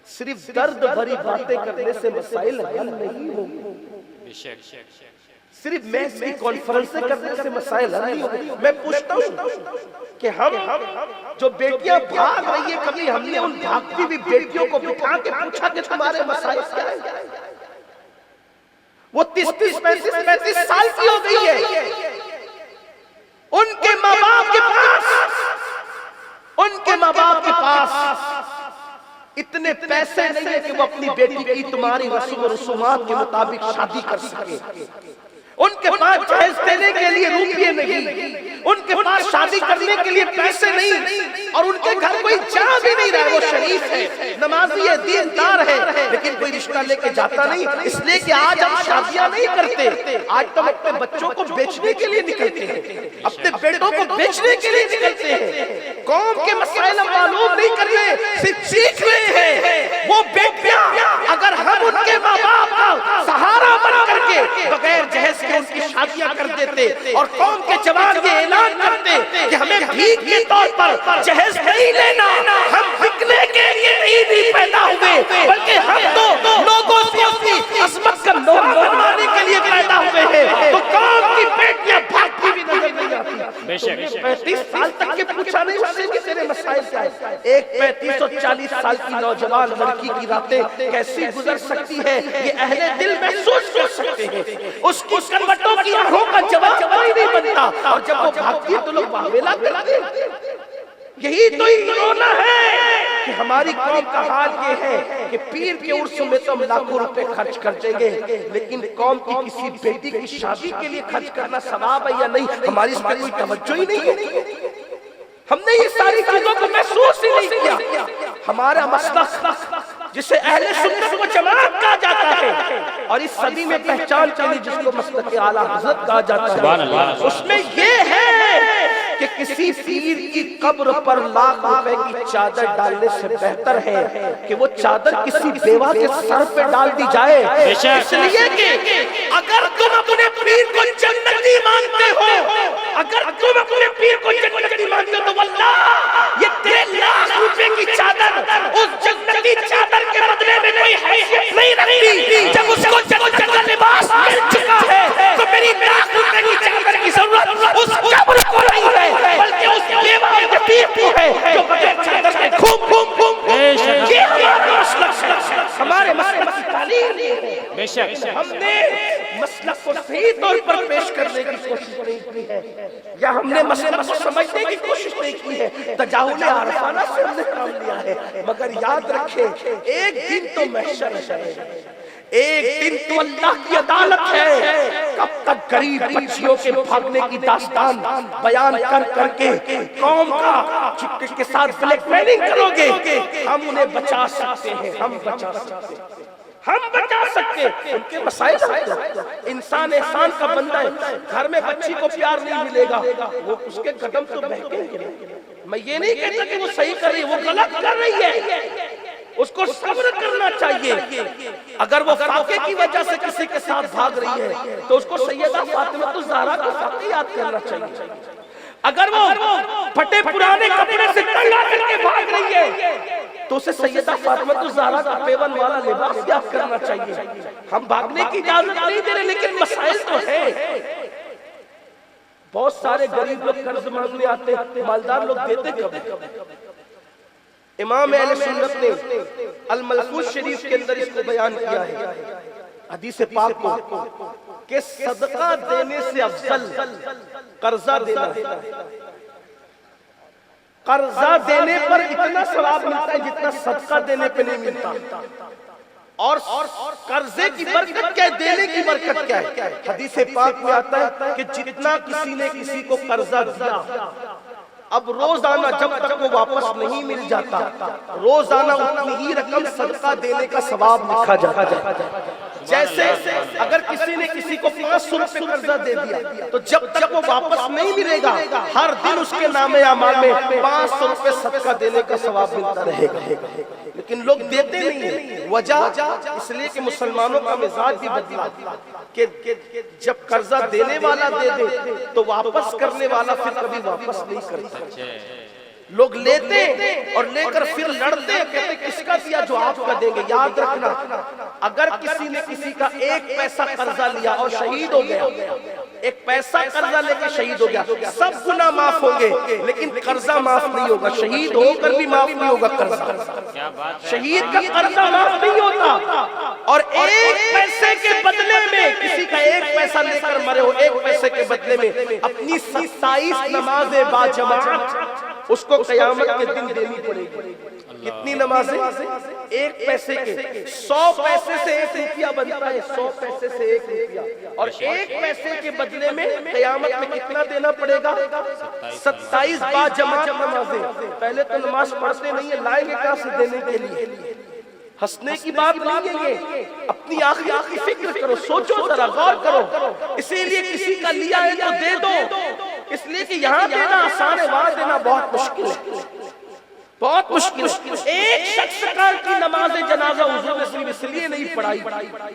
صرف درد بھری باتیں کرنے سے مسائل حل نہیں ہوں، صرف محض کی کانفرنسیں کرنے سے مسائل حل نہیں ہوں۔ میں پوچھتا ہوں کہ ہم جو بیٹیاں بھاگ رہی ہیں، کبھی ہم نے ان بھاگتی بھی بیٹیوں کو بٹھا کے پوچھا کہ تمہارے مسائل کیا ہیں؟ وہ 30-35 سال کی ہو گئی ہے، ان کے ماں باپ کے پاس اتنے پیسے نہیں ہیں کہ وہ اپنی بیٹی کی تمہاری رسم و رسومات کے مطابق شادی کر سکے، ان کے پاس جہیز دینے کے لیے روپیے نہیں، ان کے پاس شادی کرنے کے لیے پیسے نہیں، اور ان کے گھر کوئی جا بھی نہیں رہا ہے۔ وہ شریف ہے، نمازی ہے، دیندار ہے، لیکن کوئی رشتہ لے کے جاتا نہیں، اس لیے کہ آج ہم شادیاں نہیں کرتے، آج تو اپنے بچوں کو بیچنے کے لیے نکلتے ہیں، اپنے بیٹوں کو بیچنے کے لیے نکلتے ہیں۔ قوم کے مسائل ہم معلوم نہیں کر رہے، صرف سیکھ رہے ہیں۔ وہ بیٹیاں اگر ہم ان کے ماں باپ کا سہارا بن کر کے بغیر جہیز کے ان کی شادیاں کر دیتے اور قوم کے جوان یہ اعلان کرتے کہ ہمیں بھیک کے طور پر جہیز نہیں لینا، ہم بکنے کے لیے نہیں پیدا ہوئے، بلکہ ہم تو لوگوں سے اپنی عظمت کا نور بنوانے کے لیے پیدا ہوئے ہیں، تو قوم کی بیٹیاں بھاگتی بھی نظر نہیں آتی۔ 35 سال تک کے پوچھا نہیں اس سے کہ تیرے مسائل کیا ہے؟ ایک 35 اور 40 سال کی نوجوان لڑکی کی راتیں کیسی گزر سکتی ہے، یہ اہل دل محسوس کر سکتے ہیں۔ اس کی کروٹوں کی آنکھوں کا جواب کوئی نہیں بنتا، اور جب وہ بھاگتی ہے تو لوگ واویلا کرتے ہیں۔ یہی تو رونا ہے کہ ہماری قوم کا حال یہ ہے کہ پیر کے عرس میں تو ہم لاکھوں روپے خرچ کر دیں گے، لیکن قوم کی کسی بیٹی کی شادی کے لیے خرچ کرنا ثواب ہے یا نہیں، ہماری اس پر کوئی توجہ ہی نہیں ہے۔ ہم نے یہ ساری چیزوں کو محسوس ہی نہیں کیا۔ ہمارا مسلک جسے اہل سنت و جماعت کہا جاتا ہے، اور اس صدی میں پہچان چلی جس کو مسلک اعلیٰ حضرت کہا جاتا ہے، اس میں یہ ہے کہ کسی پیر کی قبر پر لاکھ روپے کی چادر ڈالنے سے بہتر ہے کہ وہ چادر کسی بیوہ کے سر پہ ڈال دی جائے، اس لیے کہ اگر تم اپنے پیر کو جنتی مانتے ہو، اگر تم اپنے پیر کو جنتی مانتے ہو، تو واللہ یہ 3 لاکھ روپے کی چادر اس جنتی چادر کے بدلے میں کوئی حیثیت نہیں رکھتی۔ جب اس کو جنت کا لباس مل چکا ہے تو میری لاکھ روپے کی چادر کی ضرورت اس قبر کو نہیں ہے، بلکہ اس بیوہ کے پیر کو ہے جو بغیر چادر کے گھوم گھوم گھوم۔ یہ ہمارے مسلک ہے، ہمارے مسلک کی تعلیم ہے۔ ہم نے مسلک کو صحیح طور پر پیش کرنے کی کوشش نہیں کی ہے، یا ہم نے مسلک کو سمجھنے کی کوشش نہیں کی ہے، تجاہل عارفانہ سے ہم نے کام لیا ہے۔ مگر یاد رکھیں، ایک دن تو محشر ہے، ایک دن تو اللہ کی عدالت ہے۔ کب تک غریب بچیوں کے بھاگنے کی داستان بیان کر کر کے قوم کا کے ساتھ بلیک میلنگ کرو گے؟ ہم انہیں بچا سکتے ہیں، ہم بچا سکتے ہیں، ہم بچا سکتے ہیں۔ ان کے مسائل انسان احسان کا بندہ ہے، گھر میں بچی کو پیار نہیں ملے گا، وہ اس کے قدم تو بہکیں گے۔ میں یہ نہیں کہتا کہ وہ صحیح کر رہی ہے، وہ غلط کر رہی ہے، اس کو صبر کرنا چاہیے۔ اگر وہ فاقے کی وجہ سے کسی کے ساتھ بھاگ رہی ہے تو اس کو سیدہ فاطمہ الزہرا کا فاقہ یاد کرنا چاہیے۔ اگر وہ پھٹے پرانے کپڑے سے ٹنگا کر کے بھاگ رہی ہے تو اسے سیدہ فاطمہ الزہرا کا پیون والا لباس یاد کرنا چاہیے۔ ہم بھاگنے کی اجازت نہیں دے رہے، لیکن مسائل تو ہے۔ بہت سارے غریب لوگ قرض مانگنے آتے، مالدار لوگ دیتے کب؟ امام اہل سنت نے الملفوظ شریف کے اندر اس کو بیان کیا ہے، حدیث پاک کو، کہ صدقہ دینے سے افضل قرضہ دینا ہے۔ قرضہ دینے پر اتنا ثواب ملتا ہے جتنا صدقہ دینے پہ نہیں ملتا، اور قرضے کی برکت کیا ہے، دینے کی برکت کیا ہے؟ حدیث پاک میں آتا ہے کہ جتنا کسی نے کسی کو قرضہ دیا، اب روزانہ جب تک وہ واپس نہیں مل جاتا، روزانہ اتنی ہی رقم صدقہ دینے کا ثواب لکھا جاتا ہے۔ جیسے اگر کسی نے کسی کو 500 روپے قرضہ دے دیا تو جب تک وہ واپس نہیں ملے گا، ہر دن اس کے نام اعمال میں 500 روپے صدقہ دینے کا ثواب ملتا رہے گا۔ لیکن لوگ دیتے نہیں ہیں، وجہ اس لیے کہ مسلمانوں کا مزاج بھی بدلا کہ جب قرضہ دینے والا دے دے تو واپس کرنے والا پھر کبھی واپس نہیں کرتا۔ لوگ لیتے اور لے کر پھر لڑتے، کہتے کس کا دیا؟ جو آپ کا دیں گے۔ یاد رکھنا، اگر کسی نے کسی کا 1 پیسہ قرضہ لیا اور شہید ہو گیا، 1 پیسہ قرضہ لے کے شہید ہو گیا، سب گناہ معاف ہوں گے لیکن قرضہ معاف نہیں ہوگا۔ شہید ہو کر بھی معاف نہیں ہوگا قرضہ، شہید کا قرضہ معاف نہیں ہوتا۔ اور 1 پیسے کے بدلے میں، کسی کا 1 پیسہ لے کر مرے ہو، 1 پیسے کے بدلے میں اپنی 27 نمازیں با جماعت اس کو قیامت کے دن دینی پڑے گی۔ کتنی نمازیں؟ 1 پیسے کے، 100 پیسے سے 1 روپیہ بنتا ہے، 100 پیسے سے 1 روپیہ، اور 1 پیسے کے بدلے میں قیامت میں کتنا دینا پڑے گا؟ 27 با جماعت نمازیں۔ پہلے تو نماز پڑھتے نہیں ہیں، لائیں گے کہاں سے دینے کے لیے؟ ہنسنے کی بات نہیں ہے یہ، اپنی آخرت کی فکر کرو، سوچو ذرا، غور کرو۔ اسی لیے کسی کا لیا ہے تو دے دو، اس لیے کہ یہاں دینا آسان ہے، وہاں دینا بہت مشکل ہے، بہت مشکل ہے۔ ایک شخص کی نماز جنازہ حضور نے صرف اس لیے نہیں پڑھائی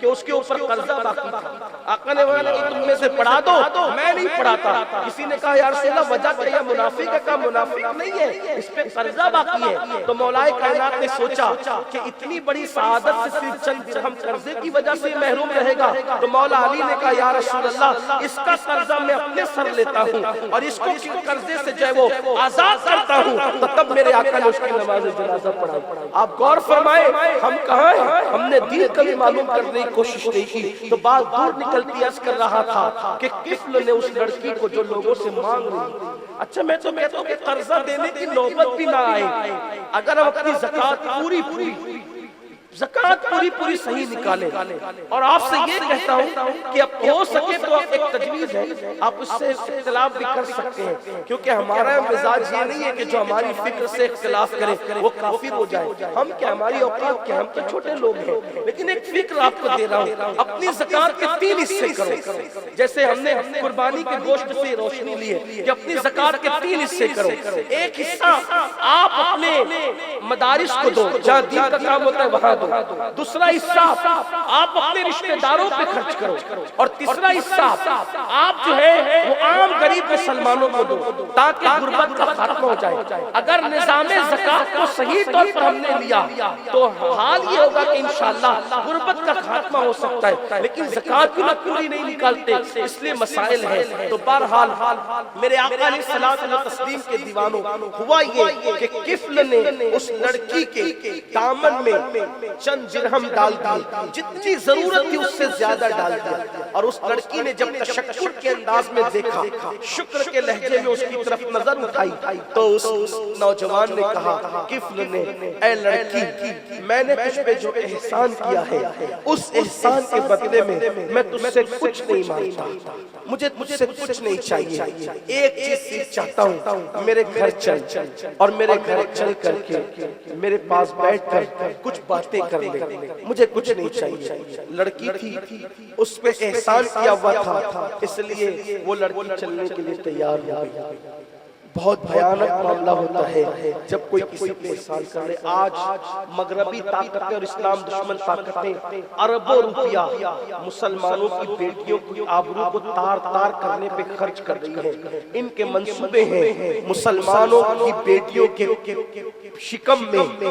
کہ اس کے اوپر قرضہ باقی تھا۔ آقا نے فرمایا کہ تم میں سے پڑھا دو، میں نہیں پڑھاتا۔ کسی نے کہا یا رسول اللہ وجہ کیا؟ منافق ہے؟ کہا منافق نہیں ہے، اس پہ قرضہ باقی ہے۔ تو مولا کائنات نے سوچا کہ اتنی بڑی سعادت سے صرف چند درہم قرضے کی وجہ سے محروم رہے گا، تو مولا علی نے کہا یا رسول اللہ اس کا قرضہ میں اپنے سر لیتا ہوں اور اس کو قرضے سے جو ہے وہ آزاد کرتا ہوں۔ تو تب میرے آقا نے کی نماز جنازہ پڑھائی۔ آپ غور فرمائے، ہم کہاں ہیں؟ ہم نے دین کبھی معلوم کرنے کی کوشش نہیں کی، تو بات دور نکلتی عرض کر رہا تھا کہ کفل نے اس لڑکی کو جو لوگوں سے مانگ رہی، اچھا میں تو کہتا ہوں کہ قرضہ دینے کی نوبت بھی نہ آئے، اگر ہم اپنی زکوٰۃ زکوٰۃ پوری صحیح نکالیں۔ اور آپ سے یہ کہتا ہوں کہ اب ہو سکے تو ایک تجویز ہے، آپ اس سے اختلاف بھی کر سکتے ہیں، کیونکہ ہمارا مزاج یہ نہیں ہے کہ جو ہماری فکر سے اختلاف کرے وہ کافر ہو جائے۔ ہم کیا، ہماری اوقات کیا، ہم تو چھوٹے لوگ ہیں، لیکن ایک فکر آپ کو دے رہا ہوں، اپنی زکوٰۃ کے 3 حصے کرو۔ جیسے ہم نے قربانی کے گوشت سے روشنی لی ہے کہ اپنی زکوٰۃ کے 3 حصے کرو۔ ایک حصہ آپ اپنے مدارس کو دو، جہاں دین کا کام ہوتا ہے وہاں دو۔ دوسرا حصہ آپ اپنے رشتہ داروں پہ خرچ کرو، اور تیسرا حصہ آپ جو ہے وہ عام غریب مسلمانوں کو دو، تاکہ غربت کا خاتمہ ہو جائے۔ اگر نظام زکوٰۃ کو صحیح طور پر ہم نے لیا تو حال یہ ہوگا کہ انشاءاللہ غربت کا خاتمہ ہو سکتا ہے، لیکن زکوٰۃ بھی پوری نہیں نکالتے، اس لیے مسائل ہیں۔ تو بہرحال میرے آقا علیہ الصلوۃ والتسلیم کے دیوانوں، ہوا یہ کہ کفل نے اس لڑکی کے دامن میں چند درہم ڈال دیے، جتنی ضرورت تھی اس سے زیادہ ڈال دیا، اور اس لڑکی نے جب تشکر کے انداز میں دیکھا، شکر کے لہجے میں اس کی طرف نظر اٹھائی، تو اس نوجوان نے کہا، کفل نے، اے لڑکی میں نے تجھ پہ جو احسان کیا ہے اس احسان کے بدلے میں تجھ سے کچھ نہیں مانگتا، مجھے سے کچھ نہیں چاہیے، ایک چیز چاہتا ہوں، میرے گھر چل اور میرے گھر چل کر کے میرے پاس بیٹھ کر کچھ باتیں کر لے، مجھے کچھ نہیں چاہیے۔ لڑکی تھی، اس پہ احسان کیا ہوا تھا، اس لیے وہ لڑکی چلنے کے لیے تیار ہو گئی۔ بہت بھیانک معاملہ ہوتا ہے جب کوئی کسی پہ احسان کرے۔ آج مغربی طاقتیں اور اسلام دشمن طاقتیں اربوں روپیہ مسلمانوں کی بیٹیوں کی آبرو کو تار تار کرنے پہ خرچ کر رہی ہیں۔ ان کے منصوبے ہیں مسلمانوں کی بیٹیوں کے شکم میں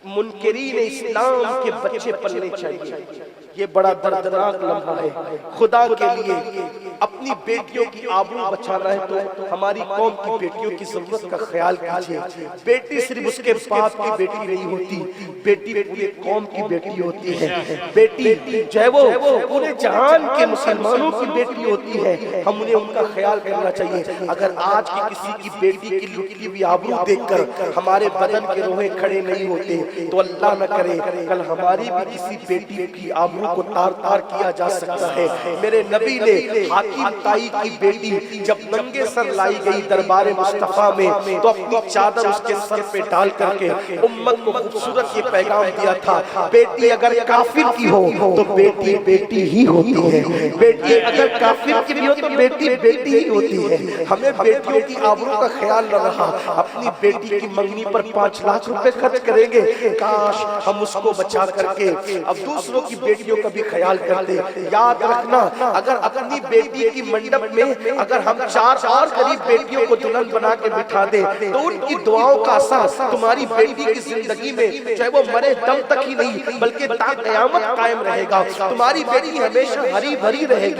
منکرین اسلام کے بچے پلنے چاہیے۔ یہ بڑا دردناک لمحہ ہے۔ خدا کے لیے اپنی بیٹیوں کی آبرو بچانا ہے تو ہماری قوم کی بیٹیوں کی ضرورت کا خیال کیجئے۔ بیٹی صرف اس کے باپ کی بیٹی نہیں ہوتی، بیٹی پورے قوم کی بیٹی ہوتی ہے۔ بیٹی جو ہے وہ پورے جہان کے مسلمانوں کی بیٹی ہوتی ہے، ہم انہیں ان کا خیال کرنا چاہیے۔ اگر آج کی کسی کی بیٹی کی لٹی ہوئی آبرو دیکھ کر ہمارے بدن کے روئے کھڑے نہیں ہوتے تو اللہ نہ کرے کل ہماری بھی کسی بیٹی کی آبرو کو تار تار کیا جا سکتا ہے۔ میرے نبی نے حاتم طائی کی بیٹی جب ننگے سر لائی گئی دربار مصطفیٰ میں تو اپنی چادر اس کے سر پہ ڈال کر کے امت کو خوبصورت یہ پیغام دیا تھا، بیٹی اگر کافر کی ہو تو بیٹی بیٹی ہی ہوتی ہے، بیٹی اگر کافر کی بھی ہو تو بیٹی بیٹی ہی ہوتی ہے۔ ہمیں بیٹیوں کی آبرو کا خیال نہ رہا، اپنی بیٹی کی منگنی پر 5 لاکھ روپے خرچ کریں گے، کاش ہم اس کو بچا کر کے اب دوسروں کی بیٹیوں بیٹیوں کا بھی خیال کرتے. یاد رکھنا اگر اپنی بیٹی کی منڈپ میں اگر ہم 4 اور غریب بیٹیوں کو دلہن بنا کے بٹھا دیں تو ان کی دعاؤں کا اثر تمہاری بیٹی کی زندگی میں چاہے وہ مرے دم تک ہی نہیں بلکہ تا قیامت قائم رہے گا. تمہاری بیٹی ہمیشہ ہری بھری رہے گی.